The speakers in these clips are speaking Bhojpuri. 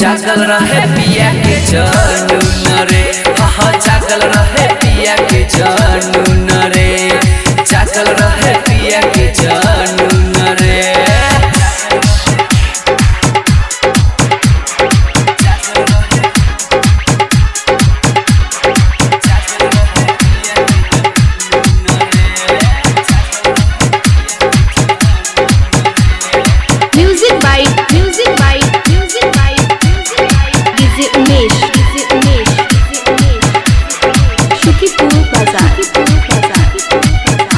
जागल रहे पिया के जनून रे, हाँ जागल रहे पिया के जनून रे, जागल रहे पिया के जनून रे।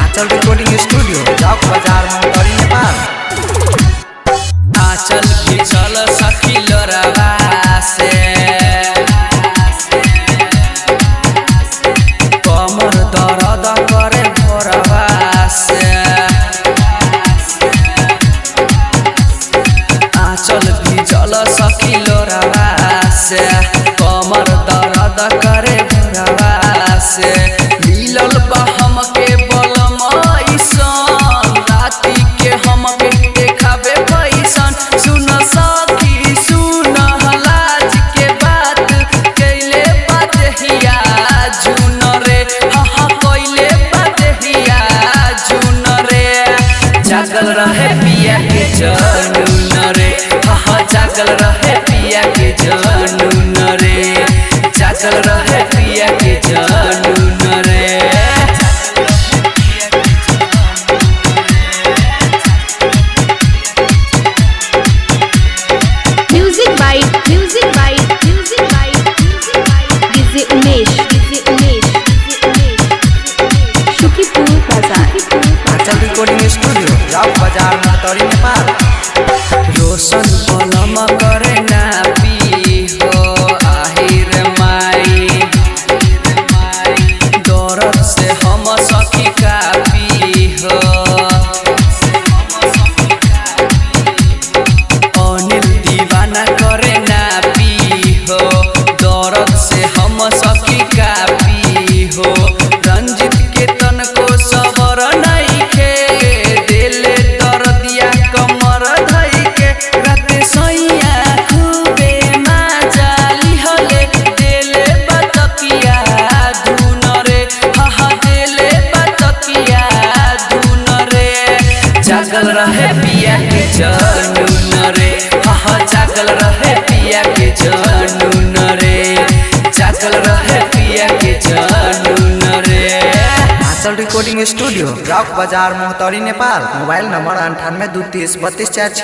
आंचल रिकॉर्डिंग स्टूडियो चौक बाजार मोहतरी नेपाल। आंचल भी चल सखी लोरावा से, कमर दर्द करे भोरवा से। आंचल भी चल सखी लोरावा से, कमर दर्द करे भोरवा से। मिलल बा हमके बलम ऐसन, राती के हमके देखावे पैसन। सुन सखी सुन लाज के बात, कैले बात हिया जुन रे, हाँ कैले बात हिया जुन रे। जागल रहे पिया के जनून रे, हाँ जागल रहे पिया के जनून रे, जागल रहे पिया के जनून रे। आंचल रिकॉर्डिंग स्टूडियो चौक बाजार मोहतरी नेपाल। रोशन बलम करे ना पी हो आहिर माई, दर्द से हम सखी कापी हो। अनिल दीवाना करे ना पी हो, दर्द से हम सखी कापी हो। रंजित के तन को सबर नहीं खे, दिले दर्दिया कमर धई के। राते सैया खूबे माजाली हले, दिले बतकिया धुन रे, हाँ दिले बतकिया धुन रे। जागल रहे पिया के जनून रे, हाँ जागल रहे पिया के जनून रे, जागल रहे पिया के जनून रे। आंचल रिकॉर्डिंग स्टूडियो चौक बाजार मोहतरी नेपाल। Mobile number 98 230 32 46।